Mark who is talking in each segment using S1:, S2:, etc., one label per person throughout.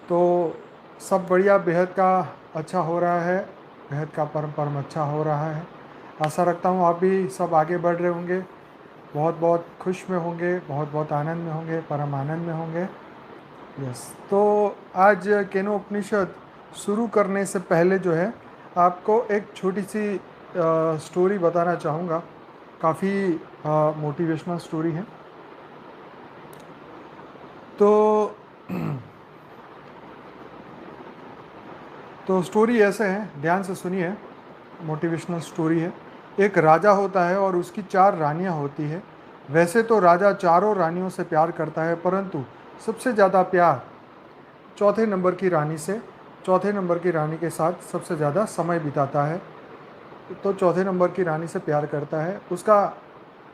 S1: तो सब बढ़िया, बेहद का अच्छा हो रहा है, बेहद का परम परम अच्छा हो रहा है। आशा रखता हूँ आप भी सब आगे बढ़ रहे होंगे, बहुत बहुत खुश में होंगे, बहुत बहुत आनंद में होंगे, परम आनंद में होंगे। यस। तो आज केनो उपनिषद शुरू करने से पहले जो है आपको एक छोटी सी स्टोरी बताना चाहूँगा। काफ़ी मोटिवेशनल स्टोरी है। तो स्टोरी ऐसे है, ध्यान से सुनिए। मोटिवेशनल स्टोरी है। एक राजा होता है और उसकी 4 रानियां होती है। वैसे तो राजा चारों रानियों से प्यार करता है, परंतु सबसे ज़्यादा प्यार चौथे नंबर की रानी से, चौथे नंबर की रानी के साथ सबसे ज़्यादा समय बिताता है। तो चौथे नंबर की रानी से प्यार करता है, उसका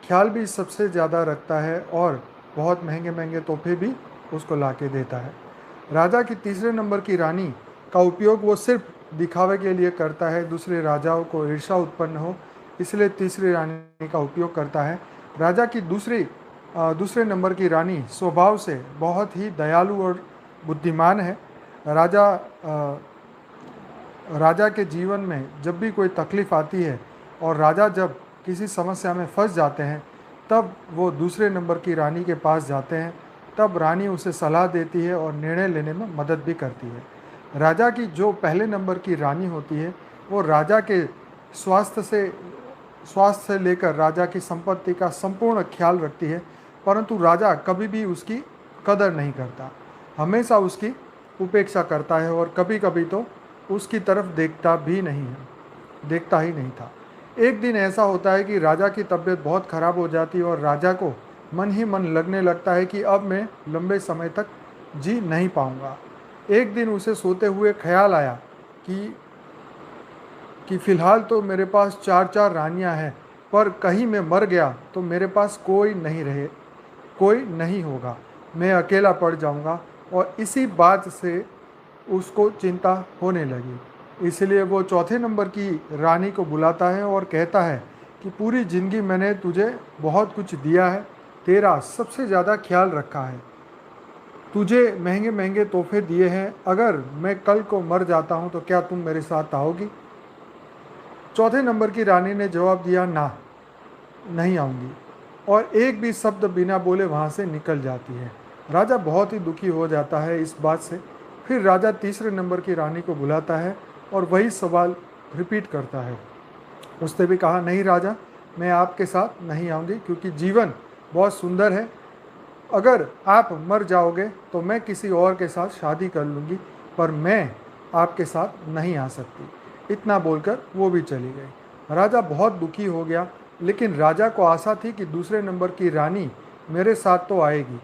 S1: ख्याल भी सबसे ज़्यादा रखता है और बहुत महंगे महंगे तोहफे भी उसको ला के देता है। राजा की तीसरे नंबर की रानी का उपयोग वो सिर्फ दिखावे के लिए करता है, दूसरे राजाओं को ईर्ष्या उत्पन्न हो, इसलिए तीसरी रानी का उपयोग करता है। राजा की दूसरे नंबर की रानी स्वभाव से बहुत ही दयालु और बुद्धिमान है। राजा राजा के जीवन में जब भी कोई तकलीफ़ आती है और राजा जब किसी समस्या में फंस जाते हैं, तब वो दूसरे नंबर की रानी के पास जाते हैं। तब रानी उसे सलाह देती है और निर्णय लेने में मदद भी करती है। राजा की जो पहले नंबर की रानी होती है, वो राजा के स्वास्थ्य से स्वास्थ्य से लेकर राजा की संपत्ति का संपूर्ण ख्याल रखती है, परंतु राजा कभी भी उसकी कदर नहीं करता, हमेशा उसकी उपेक्षा करता है और कभी कभी तो उसकी तरफ देखता ही नहीं था। एक दिन ऐसा होता है कि राजा की तबीयत बहुत खराब हो जाती है और राजा को मन ही मन लगने लगता है कि अब मैं लंबे समय तक जी नहीं पाऊंगा। एक दिन उसे सोते हुए ख्याल आया कि फिलहाल तो मेरे पास 4 4 रानियां हैं, पर कहीं मैं मर गया तो मेरे पास कोई नहीं होगा, मैं अकेला पड़ जाऊंगा। और इसी बात से उसको चिंता होने लगी। इसलिए वो चौथे नंबर की रानी को बुलाता है और कहता है कि पूरी ज़िंदगी मैंने तुझे बहुत कुछ दिया है, तेरा सबसे ज़्यादा ख्याल रखा है, तुझे महंगे महंगे तोहफे दिए हैं, अगर मैं कल को मर जाता हूँ तो क्या तुम मेरे साथ आओगी? चौथे नंबर की रानी ने जवाब दिया, ना, नहीं आऊँगी, और एक भी शब्द बिना बोले वहाँ से निकल जाती है। राजा बहुत ही दुखी हो जाता है इस बात से। फिर राजा तीसरे नंबर की रानी को बुलाता है और वही सवाल रिपीट करता है। उसने भी कहा, नहीं राजा, मैं आपके साथ नहीं आऊँगी, क्योंकि जीवन बहुत सुंदर है, अगर आप मर जाओगे तो मैं किसी और के साथ शादी कर लूँगी, पर मैं आपके साथ नहीं आ सकती। इतना बोलकर वो भी चली गई। राजा बहुत दुखी हो गया, लेकिन राजा को आशा थी कि दूसरे नंबर की रानी मेरे साथ तो आएगी,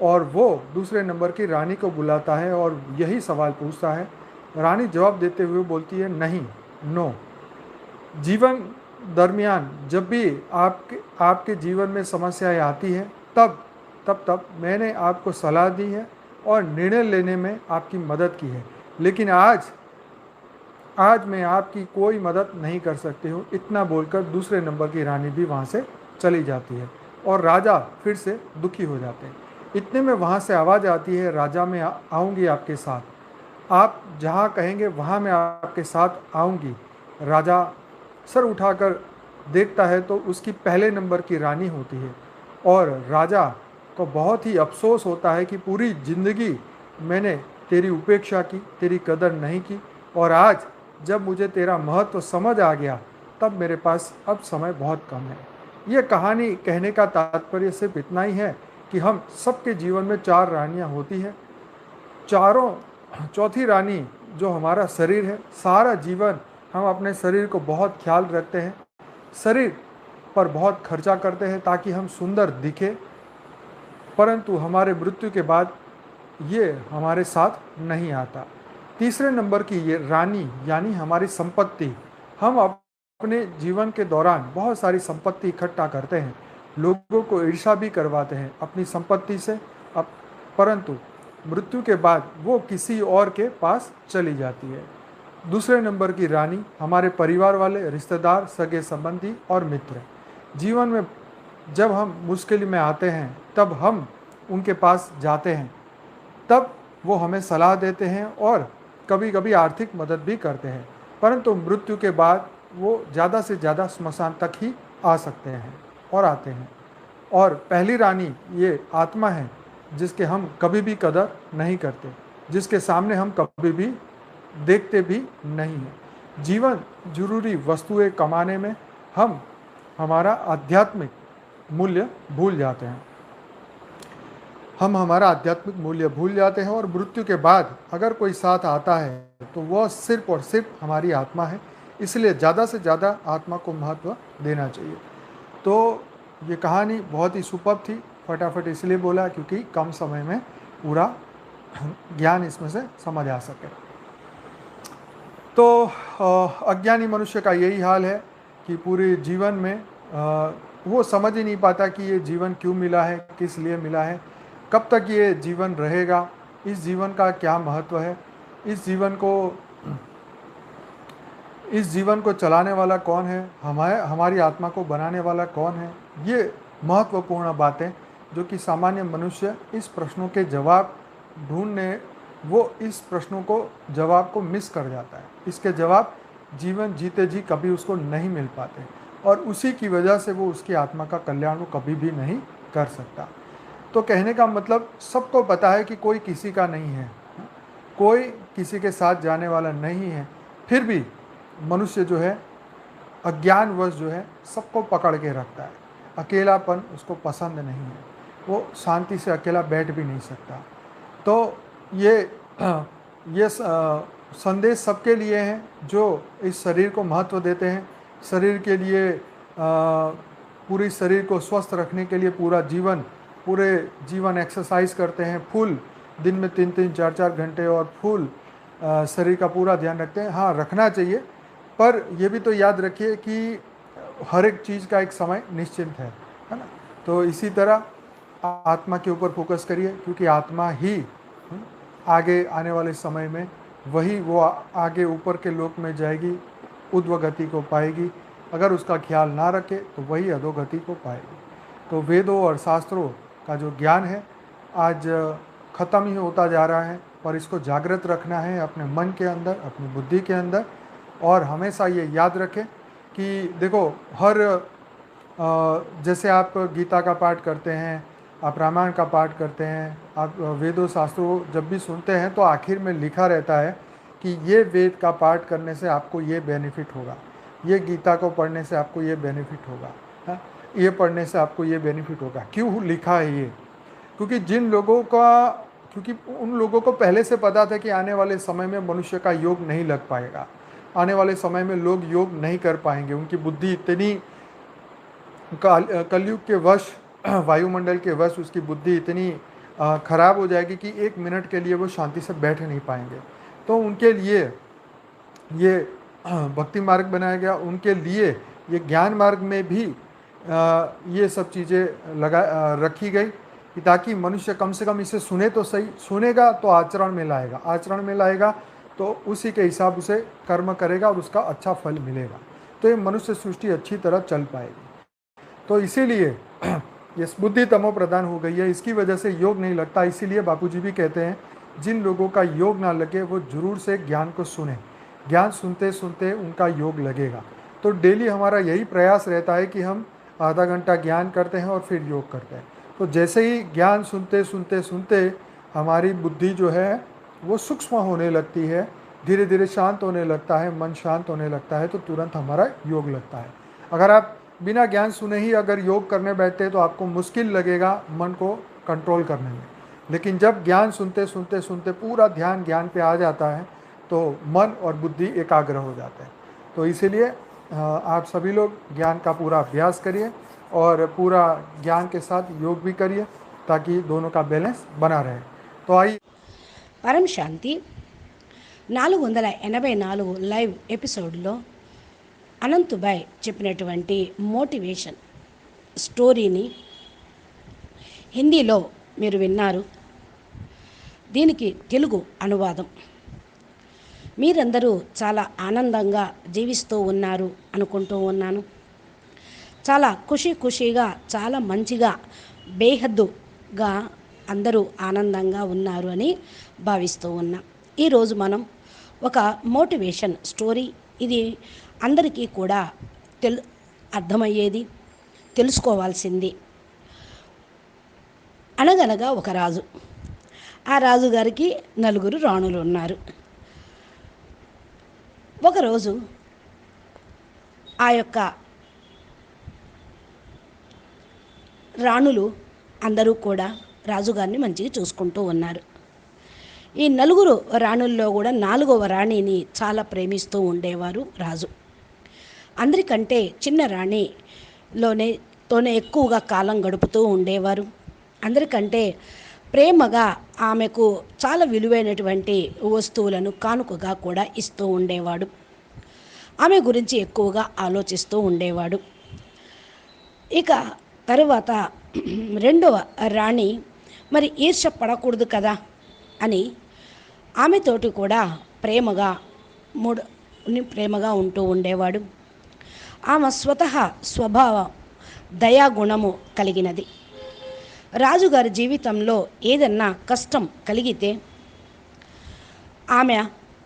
S1: और वो दूसरे नंबर की रानी को बुलाता है और यही सवाल पूछता है। रानी जवाब देते हुए बोलती है, नहीं, नो। जीवन दरमियान जब भी आपके जीवन में समस्याएं आती हैं, तब मैंने आपको सलाह दी है और निर्णय लेने में आपकी मदद की है, लेकिन आज मैं आपकी कोई मदद नहीं कर सकती हूँ। इतना बोलकर दूसरे नंबर की रानी भी वहाँ से चली जाती है और राजा फिर से दुखी हो जाते हैं। इतने में वहाँ से आवाज़ आती है, राजा, मैं आऊँगी आपके साथ, आप जहाँ कहेंगे वहाँ मैं आपके साथ आऊँगी। राजा सर उठाकर देखता है तो उसकी पहले नंबर की रानी होती है, और राजा को बहुत ही अफसोस होता है कि पूरी ज़िंदगी मैंने तेरी उपेक्षा की, तेरी कदर नहीं की, और आज जब मुझे तेरा महत्व समझ आ गया, तब मेरे पास अब समय बहुत कम है। ये कहानी कहने का तात्पर्य सिर्फ इतना ही है कि हम सबके जीवन में 4 रानियाँ होती हैं। चारों चौथी रानी जो हमारा शरीर है, सारा जीवन हम अपने शरीर को बहुत ख्याल रखते हैं, शरीर पर बहुत खर्चा करते हैं ताकि हम सुंदर दिखे, परंतु हमारे मृत्यु के बाद ये हमारे साथ नहीं आता। तीसरे नंबर की ये रानी यानी हमारी संपत्ति, हम अपने जीवन के दौरान बहुत सारी संपत्ति इकट्ठा करते हैं, लोगों को ईर्ष्या भी करवाते हैं अपनी संपत्ति से, अब परंतु मृत्यु के बाद वो किसी और के पास चली जाती है। दूसरे नंबर की रानी हमारे परिवार वाले, रिश्तेदार, सगे संबंधी और मित्र। जीवन में जब हम मुश्किल में आते हैं तब हम उनके पास जाते हैं, तब वो हमें सलाह देते हैं और कभी कभी आर्थिक मदद भी करते हैं, परंतु मृत्यु के बाद वो ज़्यादा से ज़्यादा स्मशान तक ही आ सकते हैं और आते हैं। और पहली रानी ये आत्मा है जिसके हम कभी भी कदर नहीं करते, जिसके सामने हम कभी भी देखते भी नहीं हैं। जीवन जरूरी वस्तुएं कमाने में हम हमारा आध्यात्मिक मूल्य भूल जाते हैं। हम हमारा आध्यात्मिक मूल्य भूल जाते हैं और मृत्यु के बाद अगर कोई साथ आता है तो वह सिर्फ और सिर्फ हमारी आत्मा है। इसलिए ज़्यादा से ज़्यादा आत्मा को महत्व देना चाहिए। तो ये कहानी बहुत ही सुपर्ब थी। फटाफट इसलिए बोला क्योंकि कम समय में पूरा ज्ञान इसमें से समझ आ सके। तो अज्ञानी मनुष्य का यही हाल है कि पूरे जीवन में वो समझ ही नहीं पाता कि ये जीवन क्यों मिला है, किस लिए मिला है, कब तक ये जीवन रहेगा, इस जीवन का क्या महत्व है, इस जीवन को चलाने वाला कौन है, हमारी आत्मा को बनाने वाला कौन है। ये महत्वपूर्ण बातें जो कि सामान्य मनुष्य इस प्रश्नों के जवाब ढूंढने, वो इस प्रश्नों को जवाब को मिस कर जाता है। इसके जवाब जीवन जीते जी कभी उसको नहीं मिल पाते और उसी की वजह से वो उसकी आत्मा का कल्याण वो कभी भी नहीं कर सकता। तो कहने का मतलब सबको पता है कि कोई किसी का नहीं है, कोई किसी के साथ जाने वाला नहीं है, फिर भी मनुष्य जो है अज्ञानवश जो है सबको पकड़ के रखता है। अकेलापन उसको पसंद नहीं है, वो शांति से अकेला बैठ भी नहीं सकता। तो ये संदेश सबके लिए हैं जो इस शरीर को महत्व देते हैं, शरीर के लिए पूरी शरीर को स्वस्थ रखने के लिए पूरे जीवन एक्सरसाइज करते हैं, फुल दिन में 3-3 4-4 घंटे और फुल शरीर का पूरा ध्यान रखते हैं। हाँ, रखना चाहिए, पर यह भी तो याद रखिए कि हर एक चीज़ का एक समय निश्चित है ना। तो इसी तरह आत्मा के ऊपर फोकस करिए, क्योंकि आत्मा ही आगे आने वाले समय में वो आगे ऊपर के लोक में जाएगी, ऊर्ध्वगति को पाएगी। अगर उसका ख्याल ना रखे तो वही अधोगति को पाएगी। तो वेदों और शास्त्रों का जो ज्ञान है आज ख़त्म ही होता जा रहा है, पर इसको जागृत रखना है अपने मन के अंदर, अपनी बुद्धि के अंदर। और हमेशा ये याद रखें कि देखो, जैसे आप गीता का पाठ करते हैं, आप रामायण का पाठ करते हैं, आप वेदों शास्त्रों जब भी सुनते हैं तो आखिर में लिखा रहता है कि ये वेद का पाठ करने से आपको ये बेनिफिट होगा, ये गीता को पढ़ने से आपको ये बेनिफिट होगा, हाँ, ये पढ़ने से आपको ये बेनिफिट होगा। क्यों लिखा है ये? क्योंकि उन लोगों को पहले से पता था कि आने वाले समय में मनुष्य का योग नहीं लग पाएगा, आने वाले समय में लोग योग नहीं कर पाएंगे। उनकी बुद्धि इतनी कलयुग के वश, वायुमंडल के वश उसकी बुद्धि इतनी खराब हो जाएगी कि 1 मिनट के लिए वो शांति से बैठ नहीं पाएंगे। तो उनके लिए ये भक्ति मार्ग बनाया गया, उनके लिए ये ज्ञान मार्ग में भी ये सब चीज़ें रखी गई कि ताकि मनुष्य कम से कम इसे सुने तो सही, सुनेगा तो आचरण में लाएगा तो उसी के हिसाब से कर्म करेगा और उसका अच्छा फल मिलेगा। तो ये मनुष्य सृष्टि अच्छी तरह चल पाएगी। तो इसीलिए ये बुद्धि तमो प्रधान हो गई है, इसकी वजह से योग नहीं लगता। इसीलिए बापूजी भी कहते हैं जिन लोगों का योग ना लगे वो जरूर से ज्ञान को सुने, ज्ञान सुनते सुनते उनका योग लगेगा। तो डेली हमारा यही प्रयास रहता है कि हम आधा घंटा ज्ञान करते हैं और फिर योग करते हैं। तो जैसे ही ज्ञान सुनते सुनते सुनते हमारी बुद्धि जो है वो सूक्ष्म होने लगती है, धीरे धीरे शांत होने लगता है, मन शांत होने लगता है, तो तुरंत हमारा योग लगता है। अगर आप बिना ज्ञान सुने ही अगर योग करने बैठते तो आपको मुश्किल लगेगा मन को कंट्रोल करने में, लेकिन जब ज्ञान सुनते सुनते सुनते पूरा ध्यान ज्ञान पे आ जाता है तो मन और बुद्धि एकाग्र हो जाते हैं। तो इसीलिए आप सभी लोग ज्ञान का पूरा अभ्यास करिए और पूरा ज्ञान के साथ योग भी करिए ताकि दोनों का बैलेंस बना रहे। तो आइए
S2: పరం శాంతి 484 లైవ్ ఎపిసోడ్లో అనంతుబాయ్ చెప్పినటువంటి మోటివేషన్ స్టోరీని హిందీలో మీరు విన్నారు. దీనికి తెలుగు అనువాదం. మీరందరూ చాలా ఆనందంగా జీవిస్తూ ఉన్నారు అనుకుంటూ ఉన్నాను. చాలా ఖుషీగా చాలా మంచిగా బేహద్దుగా అందరూ ఆనందంగా ఉన్నారు అని భావిస్తూ ఉన్నాం. ఈరోజు మనం ఒక మోటివేషన్ స్టోరీ, ఇది అందరికీ కూడా అర్థమయ్యేది, తెలుసుకోవాల్సింది. అనగనగా ఒక రాజు. ఆ రాజుగారికి నలుగురు రాణులు ఉన్నారు. ఒకరోజు ఆ యొక్క రాణులు అందరూ కూడా రాజుగారిని మంచిగా చూసుకుంటూ ఉన్నారు. ఈ నలుగురు రాణుల్లో కూడా 4వ రాణిని చాలా ప్రేమిస్తూ ఉండేవారు రాజు. అందరికంటే చిన్న తోనే ఎక్కువగా కాలం గడుపుతూ ఉండేవారు. అందరికంటే ప్రేమగా ఆమెకు చాలా విలువైనటువంటి వస్తువులను కానుకగా కూడా ఇస్తూ ఉండేవాడు. ఆమె గురించి ఎక్కువగా ఆలోచిస్తూ ఉండేవాడు. ఇక తరువాత 2వ రాణి మరి ఈర్ష్య పడకూడదు కదా అని ఆమెతోటి కూడా ప్రేమగా ఉంటూ ఉండేవాడు. ఆమె స్వభావం దయాగుణము కలిగినది. రాజుగారి జీవితంలో ఏదన్నా కష్టం కలిగితే ఆమె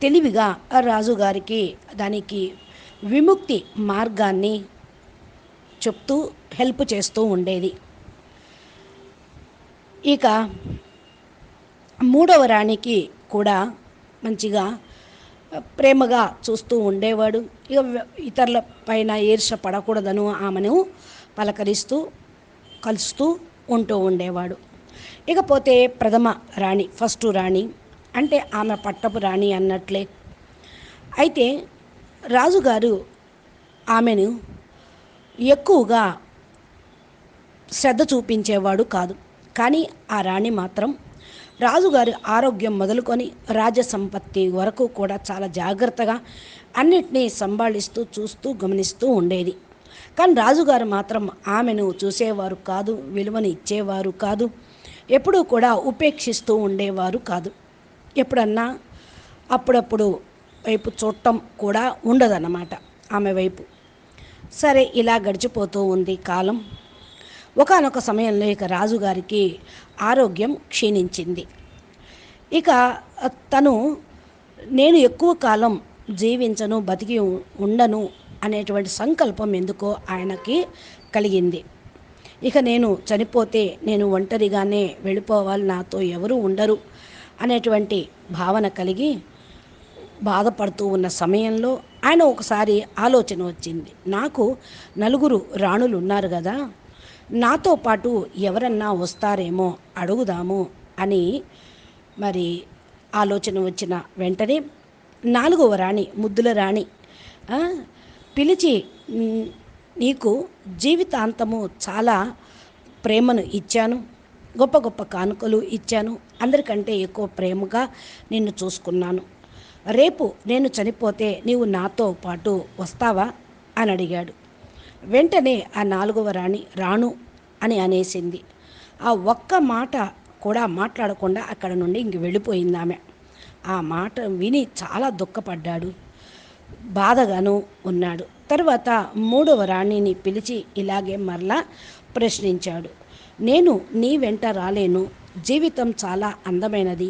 S2: తెలివిగా రాజుగారికి దానికి విముక్తి మార్గాన్ని చెప్తూ హెల్ప్ చేస్తూ ఉండేది. ఇక 3వ రాణికి కూడా మంచిగా ప్రేమగా చూస్తూ ఉండేవాడు. ఇక ఇతరుల పైన ఈర్ష్య పడకూడదను ఆమెను పలకరిస్తూ కలుస్తూ ఉంటూ ఉండేవాడు. ఇకపోతే ప్రథమ రాణి, ఫస్ట్ రాణి అంటే ఆమె పట్టపు రాణి అన్నట్లే. అయితే రాజుగారు ఆమెను ఎక్కువగా శ్రద్ధ చూపించేవాడు కాదు. కానీ ఆ రాణి మాత్రం రాజుగారి ఆరోగ్యం మొదలుకొని రాజసంపత్తి వరకు కూడా చాలా జాగ్రత్తగా అన్నిటినీ సంభాళిస్తూ చూస్తూ గమనిస్తూ ఉండేది. కానీ రాజుగారు మాత్రం ఆమెను చూసేవారు కాదు, విలువను ఇచ్చేవారు కాదు, ఎప్పుడూ కూడా ఉపేక్షిస్తూ ఉండేవారు కాదు. ఎప్పుడన్నా అప్పుడప్పుడు వైపు చూడటం కూడా ఉండదన్నమాట ఆమె వైపు. సరే, ఇలా గడిచిపోతూ ఉంది కాలం. ఒకానొక సమయంలో ఇక రాజుగారికి ఆరోగ్యం క్షీణించింది. ఇక నేను ఎక్కువ కాలం జీవించను, బతికి ఉండను అనేటువంటి సంకల్పం ఎందుకో ఆయనకి కలిగింది. ఇక నేను చనిపోతే నేను ఒంటరిగానే వెళ్ళిపోవాలి, నాతో ఎవరు ఉండరు అనేటువంటి భావన కలిగి బాధపడుతూ ఉన్న సమయంలో ఆయన ఒకసారి ఆలోచన వచ్చింది. నాకు 4 రాణులు ఉన్నారు కదా, నాతో పాటు ఎవరన్నా వస్తారేమో అడుగుదాము అని మరి ఆలోచన వచ్చిన వెంటనే 4వ రాణి, ముద్దుల రాణి పిలిచి, నీకు జీవితాంతము చాలా ప్రేమను ఇచ్చాను, గొప్ప గొప్ప కానుకలు ఇచ్చాను, అందరికంటే ఎక్కువ ప్రేమగా నిన్ను చూసుకున్నాను. రేపు నేను చనిపోతే నీవు నాతో పాటు వస్తావా అని అడిగాడు. వెంటనే ఆ 4వ రాణి రాను అని అనేసింది. ఆ ఒక్క మాట కూడా మాట్లాడకుండా అక్కడ నుండి ఇంక వెళ్ళిపోయింది ఆమె. ఆ మాట విని చాలా దుఃఖపడ్డాడు, బాధగాను ఉన్నాడు. తర్వాత 3వ రాణిని పిలిచి ఇలాగే మరలా ప్రశ్నించాడు. నేను నీ వెంట రాలేను, జీవితం చాలా అందమైనది,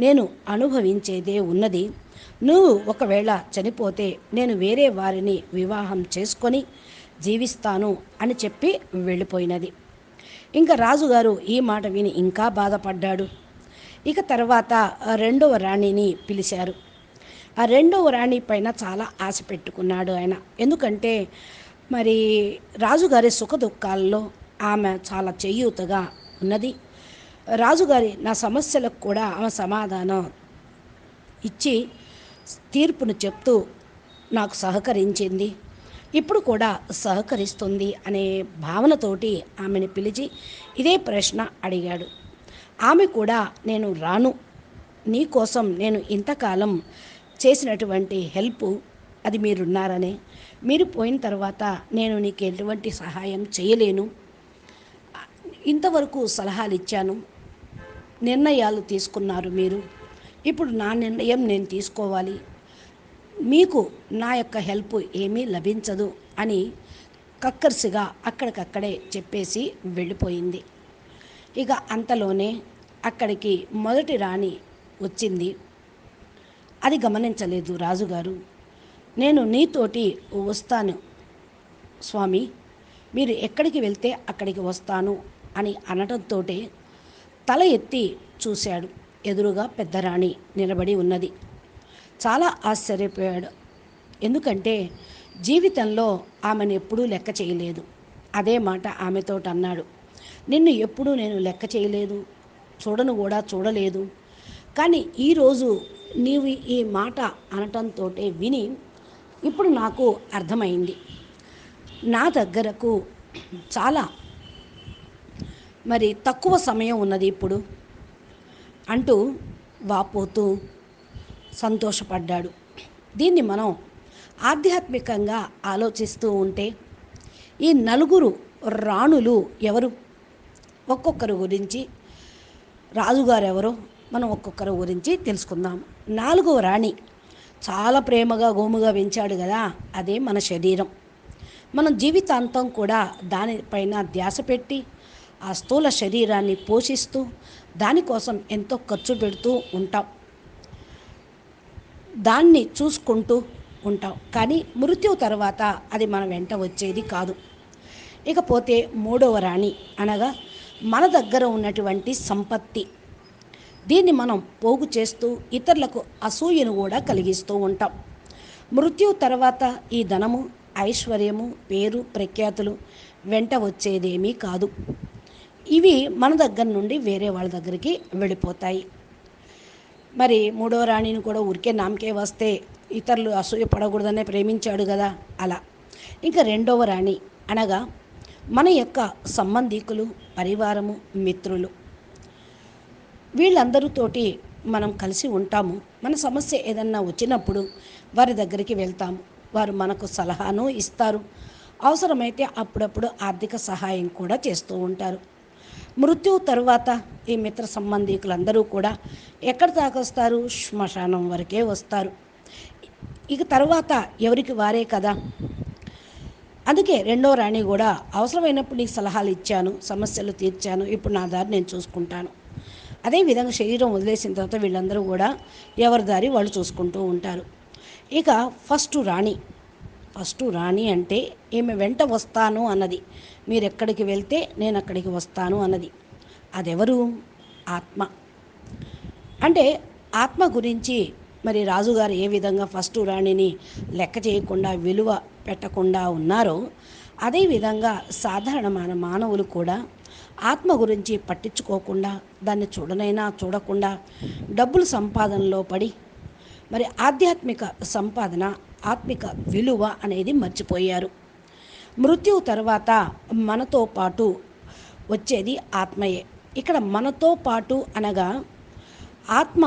S2: నేను అనుభవించేదే ఉన్నది. నువ్వు ఒకవేళ చనిపోతే నేను వేరే వారిని వివాహం చేసుకొని జీవిస్తాను అని చెప్పి వెళ్ళిపోయినది. ఇంకా రాజుగారు ఈ మాట విని ఇంకా బాధపడ్డాడు. ఇక తర్వాత 2వ రాణిని పిలిచారు. ఆ 2వ రాణి పైన చాలా ఆశ పెట్టుకున్నాడు ఆయన. ఎందుకంటే మరి రాజుగారి సుఖదుఖాల్లో ఆమె చాలా చేయూతగా ఉన్నది. రాజుగారి నా సమస్యలకు కూడా ఆమె సమాధానం ఇచ్చి తీర్పును చెప్తూ నాకు సహకరించింది, ఇప్పుడు కూడా సహకరిస్తుంది అనే భావనతోటి ఆమెను పిలిచి ఇదే ప్రశ్న అడిగాడు. ఆమె కూడా నేను రాను, నీకోసం నేను ఇంతకాలం చేసినటువంటి హెల్ప్ అది మీరున్నారనే, మీరు పోయిన తర్వాత నేను నీకు ఎటువంటి సహాయం చేయలేను, ఇంతవరకు సలహాలు ఇచ్చాను, నిర్ణయాలు తీసుకున్నారు మీరు, ఇప్పుడు నా నిర్ణయం నేను తీసుకోవాలి, మీకు నా యొక్క హెల్ప్ ఏమీ లభించదు అని కక్కర్సిగా అక్కడికక్కడే చెప్పేసి వెళ్ళిపోయింది. ఇక అంతలోనే అక్కడికి మొదటి రాణి వచ్చింది. అది గమనించలేదు రాజుగారు. నేను నీతోటి వస్తాను స్వామి, మీరు ఎక్కడికి వెళ్తే అక్కడికి వస్తాను అని అనడంతో తల ఎత్తి చూశాడు. ఎదురుగా పెద్దరాణి నిలబడి ఉన్నది. చాలా ఆశ్చర్యపోయాడు. ఎందుకంటే జీవితంలో ఆమెను ఎప్పుడూ లెక్క చేయలేదు. అదే మాట ఆమెతో అన్నాడు. నిన్ను ఎప్పుడూ నేను లెక్క చేయలేదు, చూడను కూడా చూడలేదు. కానీ ఈరోజు నీవు ఈ మాట అనటంతో విని ఇప్పుడు నాకు అర్థమైంది. నా దగ్గరకు చాలా తక్కువ సమయం ఉన్నది ఇప్పుడు అంటూ వాపోతూ సంతోషపడ్డాడు. దీన్ని మనం ఆధ్యాత్మికంగా ఆలోచిస్తూ ఉంటే ఈ నలుగురు రాణులు ఎవరు, ఒక్కొక్కరి గురించి, రాజుగారు ఎవరో మనం ఒక్కొక్కరి గురించి తెలుసుకుందాం. 4వ రాణి చాలా ప్రేమగా గోముగా పెంచాడు కదా, అదే మన శరీరం. మనం జీవితాంతం కూడా దానిపైన ధ్యాస పెట్టి ఆ స్థూల శరీరాన్ని పోషిస్తూ దానికోసం ఎంతో ఖర్చు పెడుతూ ఉంటాం, దాన్ని చూసుకుంటూ ఉంటాం. కానీ మృత్యు తర్వాత అది మన వెంట వచ్చేది కాదు. ఇకపోతే 3వ రాణి అనగా మన దగ్గర ఉన్నటువంటి సంపత్తి. దీన్ని మనం పోగు చేస్తూ ఇతరులకు అసూయను కూడా కలిగిస్తూ ఉంటాం. మృత్యు తర్వాత ఈ ధనము, ఐశ్వర్యము, పేరు, ప్రఖ్యాతులు వెంట వచ్చేదేమీ కాదు. ఇవి మన దగ్గర నుండి వేరే వాళ్ళ దగ్గరికి వెళ్ళిపోతాయి. మరి 3వ రాణిని కూడా ఊరికే నామకే వస్తే ఇతరులు అసూయ పడకూడదనే ప్రేమించాడు కదా, అలా. ఇంకా 2వ రాణి అనగా మన యొక్క సంబంధికులు, పరివారము, మిత్రులు. వీళ్ళందరితోటి మనం కలిసి ఉంటాము. మన సమస్య ఏదన్నా వచ్చినప్పుడు వారి దగ్గరికి వెళ్తాము. వారు మనకు సలహాను ఇస్తారు. అవసరమైతే అప్పుడప్పుడు ఆర్థిక సహాయం కూడా చేస్తూ ఉంటారు. మృత్యు తర్వాత ఈ మిత్ర సంబంధికులందరూ కూడా ఎక్కడ దాకా వస్తారు? శ్మశానం వరకే వస్తారు. ఇక తర్వాత ఎవరికి వారే కదా. అందుకే 2వ రాణి కూడా అవసరమైనప్పుడు నీకు సలహాలు ఇచ్చాను, సమస్యలు తీర్చాను, ఇప్పుడు నా దారి నేను చూసుకుంటాను. అదేవిధంగా శరీరం వదిలేసిన తర్వాత వీళ్ళందరూ కూడా ఎవరి దారి వాళ్ళు చూసుకుంటూ ఉంటారు. ఇక ఫస్ట్ రాణి అంటే ఈమె వెంట వస్తాను అన్నది. మీరు ఎక్కడికి వెళ్తే నేను అక్కడికి వస్తాను అన్నది. అదెవరు? ఆత్మ. అంటే ఆత్మ గురించి మరి రాజుగారు ఏ విధంగా ఫస్ట్ రాణిని లెక్క చేయకుండా విలువ పెట్టకుండా ఉన్నారో, అదేవిధంగా సాధారణమైన మానవులు కూడా ఆత్మ గురించి పట్టించుకోకుండా, దాన్ని చూడనైనా చూడకుండా డబ్బుల సంపాదనలో పడి మరి ఆధ్యాత్మిక సంపాదన, ఆత్మిక విలువ అనేది మర్చిపోయారు. మృత్యువు తర్వాత మనతో పాటు వచ్చేది ఆత్మయే. ఇక్కడ మనతో పాటు అనగా ఆత్మ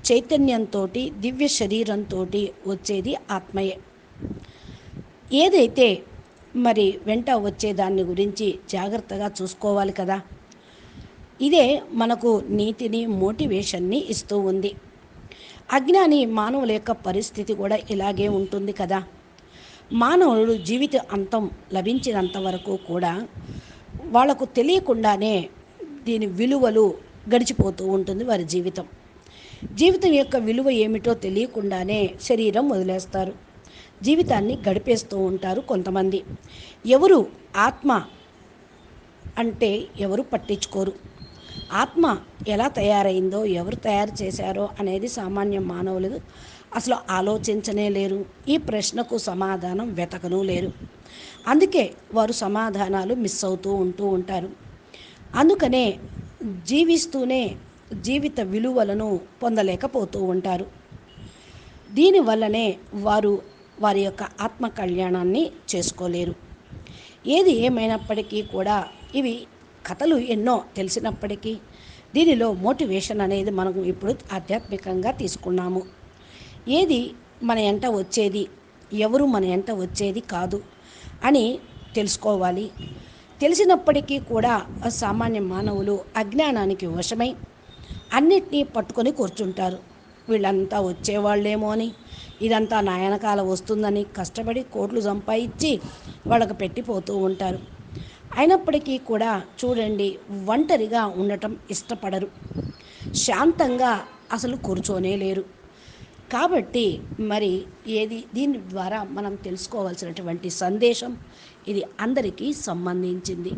S2: చైతన్యంతో, దివ్య శరీరంతో వచ్చేది ఆత్మయే. ఏదైతే మరి వెంట వచ్చే దాన్ని గురించి జాగ్రత్తగా చూసుకోవాలి కదా. ఇదే మనకు నీతిని, మోటివేషన్ని ఇస్తూ ఉంది. అజ్ఞాని మానవుల యొక్క పరిస్థితి కూడా ఇలాగే ఉంటుంది కదా. మానవుడు జీవిత అంతం లభించినంత వరకు కూడా వాళ్లకు తెలియకుండానే దీని విలువలు గడిచిపోతూ ఉంటుంది వారి జీవితం. జీవితం యొక్క విలువ ఏమిటో తెలియకుండానే శరీరం వదిలేస్తారు, జీవితాన్ని గడిపేస్తూ ఉంటారు కొంతమంది. ఎవరు ఆత్మ అంటే ఎవరు పట్టించుకోరు. ఆత్మ ఎలా తయారైందో, ఎవరు తయారు చేశారో అనేది సామాన్య మానవులు అసలు ఆలోచించనే లేరు. ఈ ప్రశ్నకు సమాధానం వెతకను లేరు. అందుకే వారు సమాధానాలు మిస్ అవుతూ ఉంటారు. అందుకనే జీవిస్తూనే జీవిత విలువలను పొందలేకపోతూ ఉంటారు. దీనివల్లనే వారు వారి యొక్క ఆత్మ కళ్యాణాన్ని చేసుకోలేరు. ఏది ఏమైనప్పటికీ కూడా ఇవి కథలు ఎన్నో తెలిసినప్పటికీ దీనిలో మోటివేషన్ అనేది మనం ఇప్పుడు ఆధ్యాత్మికంగా తీసుకున్నాము. ఏది మన ఎంట వచ్చేది, ఎవరు మన ఎంట వచ్చేది కాదు అని తెలుసుకోవాలి. తెలిసినప్పటికీ కూడా సామాన్య మానవులు అజ్ఞానానికి వశమై అన్నిటినీ పట్టుకొని కూర్చుంటారు. వీళ్ళంతా వచ్చేవాళ్ళేమో అని, ఇదంతా నా వెనకాల వస్తుందని కష్టపడి కోట్లు సంపాదించి వాళ్ళకు పెట్టిపోతూ ఉంటారు. అయినప్పటికీ కూడా చూడండి, ఒంటరిగా ఉండటం ఇష్టపడరు. శాంతంగా అసలు కూర్చోనే లేరు. కాబట్టి మరి దీని ద్వారా మనం తెలుసుకోవాల్సినటువంటి సందేశం ఇది అందరికీ సంబంధించింది.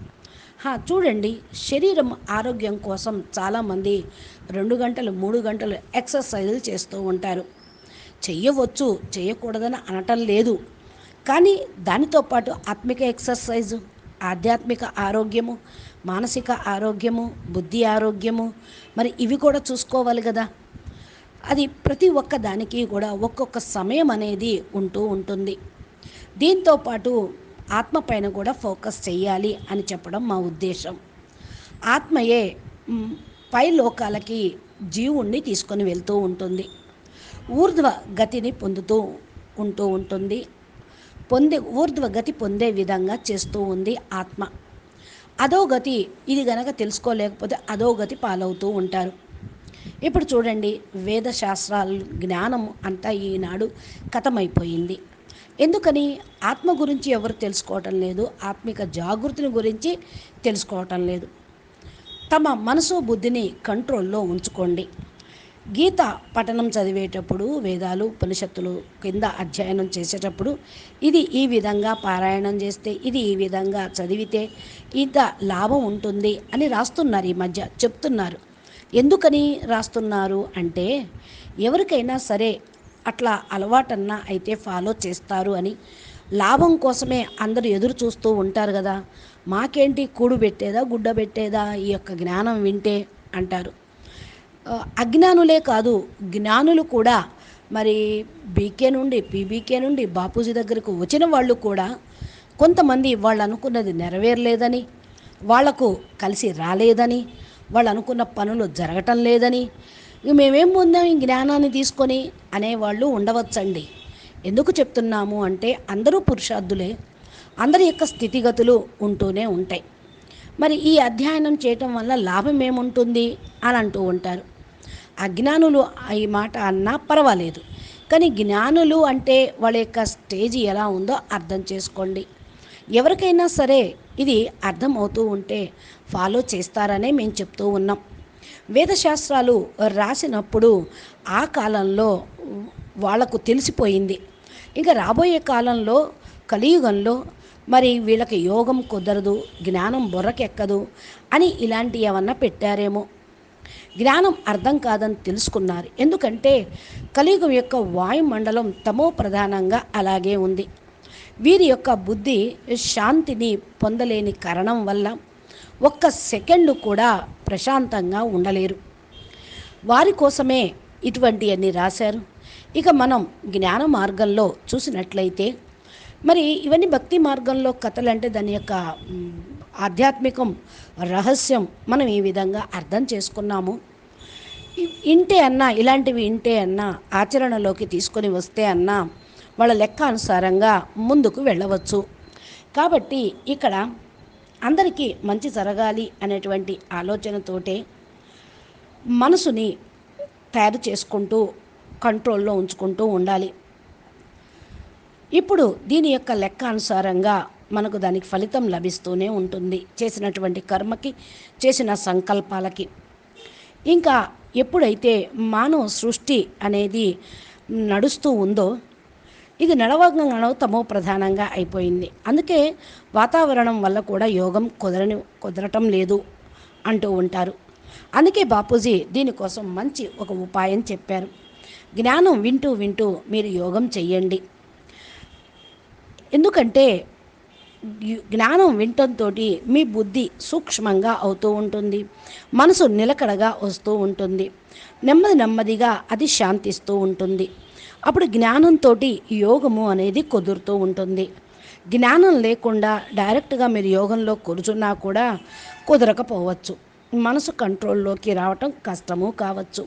S2: చూడండి, శరీరం ఆరోగ్యం కోసం చాలామంది 2 గంటలు 3 గంటలు ఎక్సర్సైజులు చేస్తూ ఉంటారు. చెయ్యవచ్చు, చేయకూడదని అనటం లేదు. కానీ దానితో పాటు ఆత్మిక ఎక్సర్సైజు, ఆధ్యాత్మిక ఆరోగ్యము, మానసిక ఆరోగ్యము, బుద్ధి ఆరోగ్యము, మరి ఇవి కూడా చూసుకోవాలి కదా. అది ప్రతి ఒక్క దానికి కూడా ఒక్కొక్క సమయం అనేది ఉంటూ ఉంటుంది. దీంతో పాటు ఆత్మ పైన కూడా ఫోకస్ చేయాలి అని చెప్పడం మా ఉద్దేశం. ఆత్మయే పై లోకాలకి జీవుణ్ణి తీసుకొని వెళ్తూ ఉంటుంది. ఊర్ధ్వ గతిని పొందుతూ ఉంటుంది. ఊర్ధ్వ గతి పొందే విధంగా చేస్తూ ఉంది ఆత్మ. అధోగతి ఇది గనక తెలుసుకోలేకపోతే అధోగతి పాలవుతూ ఉంటారు. ఇప్పుడు చూడండి, వేద శాస్త్రాలు జ్ఞానం అంతా ఈనాడు కథమైపోయింది. ఎందుకని? ఆత్మ గురించి ఎవరు తెలుసుకోవటం లేదు, ఆత్మిక జాగృతిని గురించి తెలుసుకోవటం లేదు. తమ మనసు బుద్ధిని కంట్రోల్లో ఉంచుకోండి. గీత పఠనం చదివేటప్పుడు, వేదాలు ఉపనిషత్తులు కింద అధ్యయనం చేసేటప్పుడు ఇది ఈ విధంగా పారాయణం చేస్తే, ఇది ఈ విధంగా చదివితే ఇంత లాభం ఉంటుంది అని రాస్తున్నారు. ఈ మధ్య చెప్తున్నారు. ఎందుకని రాస్తున్నారు అంటే, ఎవరికైనా సరే అట్లా అలవాటన్నా అయితే ఫాలో చేస్తారు అని. లాభం కోసమే అందరూ ఎదురు చూస్తూ ఉంటారు కదా. మాకేంటి, కూడు పెట్టేదా గుడ్డ పెట్టేదా ఈ యొక్క జ్ఞానం వింటే అంటారు. అజ్ఞానులే కాదు, జ్ఞానులు కూడా మరి బీకే నుండి పీబీకే నుండి బాపూజీ దగ్గరకు వచ్చిన వాళ్ళు కూడా కొంతమంది వాళ్ళు అనుకున్నది నెరవేరలేదని, వాళ్లకు కలిసి రాలేదని, వాళ్ళు అనుకున్న పనులు జరగటం లేదని, మేమేం పొందాం ఈ జ్ఞానాన్ని తీసుకొని అనేవాళ్ళు ఉండవచ్చండి. ఎందుకు చెప్తున్నాము అంటే, అందరూ పురుషార్థులే, అందరి యొక్క స్థితిగతులు ఉంటూనే ఉంటాయి. మరి ఈ అధ్యయనం చేయటం వల్ల లాభం ఏముంటుంది అని అంటూ ఉంటారు. అజ్ఞానులు ఈ మాట అన్నా పర్వాలేదు, కానీ జ్ఞానులు అంటే వాళ్ళ యొక్క స్టేజ్ ఎలా ఉందో అర్థం చేసుకోండి. ఎవరికైనా సరే ఇది అర్థమవుతూ ఉంటే ఫాలో చేస్తారనే మేము చెప్తూ ఉన్నాం. వేదశాస్త్రాలు రాసినప్పుడు ఆ కాలంలో వాళ్లకు తెలిసిపోయింది. ఇంకా రాబోయే కాలంలో కలియుగంలో మరి వీళ్ళకి యోగం కుదరదు, జ్ఞానం బుర్రకెక్కదు అని ఇలాంటి ఏమన్నా పెట్టారేమో. జ్ఞానం అర్థం కాదని తెలుసుకున్నారు. ఎందుకంటే కలియుగం యొక్క వాయుమండలం తమో ప్రధానంగా అలాగే ఉంది. వీరి యొక్క బుద్ధి శాంతిని పొందలేని కారణం వల్ల ఒక్క సెకండు కూడా ప్రశాంతంగా ఉండలేరు. వారి కోసమే ఇటువంటివన్నీ రాశారు. ఇక మనం జ్ఞాన మార్గంలో చూసినట్లయితే మరి ఇవన్నీ భక్తి మార్గంలో కథలంటే దాని యొక్క ఆధ్యాత్మికం రహస్యం మనం ఈ విధంగా అర్థం చేసుకున్నాము. ఇంటే అన్నా, ఇలాంటివి ఇంటే అన్నా, ఆచరణలోకి తీసుకొని వస్తే అన్నా వాళ్ళ లెక్క అనుసారంగా ముందుకు వెళ్ళవచ్చు. కాబట్టి ఇక్కడ అందరికీ మంచి జరగాలి అనేటువంటి ఆలోచనతోటే మనసుని తయారు చేసుకుంటూ కంట్రోల్లో ఉంచుకుంటూ ఉండాలి. ఇప్పుడు దీని యొక్క లెక్క అనుసారంగా మనకు దానికి ఫలితం లభిస్తూనే ఉంటుంది, చేసినటువంటి కర్మకి, చేసిన సంకల్పాలకి. ఇంకా ఎప్పుడైతే మానవ సృష్టి అనేది నడుస్తూ ఉందో, ఇది నడవగా తమో ప్రధానంగా అయిపోయింది. అందుకే వాతావరణం వల్ల కూడా యోగం కుదరటం లేదు అంటూ ఉంటారు. అందుకే బాపూజీ దీనికోసం మంచి ఒక ఉపాయం చెప్పారు. జ్ఞానం వింటూ వింటూ మీరు యోగం చెయ్యండి. ఎందుకంటే జ్ఞానం వింటంతో మీ బుద్ధి సూక్ష్మంగా అవుతూ ఉంటుంది, మనసు నిలకడగా వస్తూ ఉంటుంది, నెమ్మదిగా అది శాంతిస్తూ ఉంటుంది. అప్పుడు జ్ఞానంతో యోగము అనేది కుదురుతూ ఉంటుంది. జ్ఞానం లేకుండా డైరెక్ట్గా మీరు యోగంలో కూర్చున్నా కూడా కుదరకపోవచ్చు, మనసు కంట్రోల్లోకి రావటం కష్టము కావచ్చు.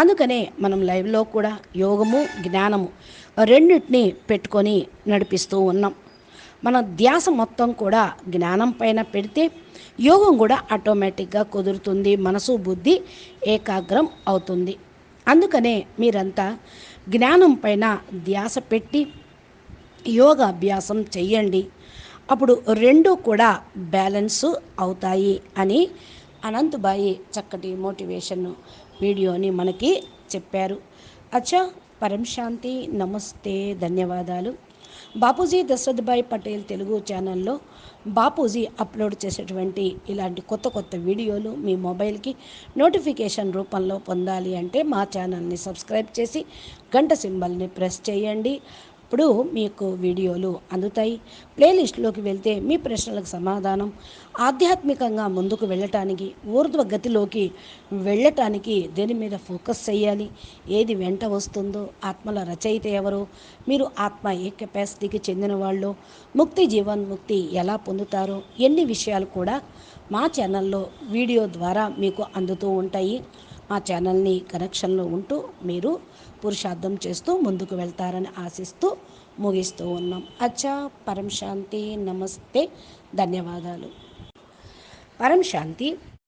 S2: అందుకనే మనం లైవ్లో కూడా యోగము జ్ఞానము రెండింటినీ పెట్టుకొని నడిపిస్తూ ఉన్నాం. మన ధ్యాస మొత్తం కూడా ధ్యానం పైన పెడితే యోగం కూడా ఆటోమేటిక్గా కుదురుతుంది, మనసు బుద్ధి ఏకాగ్రం అవుతుంది. అందుకనే మీరంతా జ్ఞానం పైన ధ్యాస పెట్టి యోగాభ్యాసం చెయ్యండి. అప్పుడు రెండు కూడా బ్యాలెన్స్ అవుతాయి అని అనంతబాయి చక్కటి మోటివేషన్ వీడియోని మనకి చెప్పారు. అచ్చా, పరం శాంతి, నమస్తే, ధన్యవాదాలు. బాపూజీ దశరథ్భాయ్ పటేల్ తెలుగు ఛానల్లో బాపూజీ అప్లోడ్ చేసేటువంటి ఇలాంటి కొత్త కొత్త వీడియోలు మీ మొబైల్కి నోటిఫికేషన్ రూపంలో పొందాలి అంటే మా ఛానల్ని సబ్స్క్రైబ్ చేసి గంట సింబల్ని ప్రెస్ చేయండి. ఇప్పుడు మీకు వీడియోలు అందుతాయి. ప్లేలిస్ట్లోకి వెళ్తే మీ ప్రశ్నలకు సమాధానం, ఆధ్యాత్మికంగా ముందుకు వెళ్ళటానికి, ఊర్ధ్వ గతిలోకి వెళ్ళటానికి దేని మీద ఫోకస్ చేయాలి, ఏది వెంట వస్తుందో, ఆత్మల రచయిత ఎవరు, మీరు ఆత్మ ఏ కెపాసిటీకి చెందిన వాళ్ళు, ముక్తి జీవన్ముక్తి ఎలా పొందుతారో, ఎన్ని విషయాలు కూడా మా ఛానల్లో వీడియో ద్వారా మీకు అందుతూ ఉంటాయి. మా ఛానల్ని కనెక్షన్లో ఉంటూ మీరు పురుషార్థం చేస్తూ ముందుకు వెళ్తారని ఆశిస్తూ ముగిస్తూ ఉన్నాం. అచ్చా, పరం శాంతి, నమస్తే, ధన్యవాదాలు. పరం శాంతి.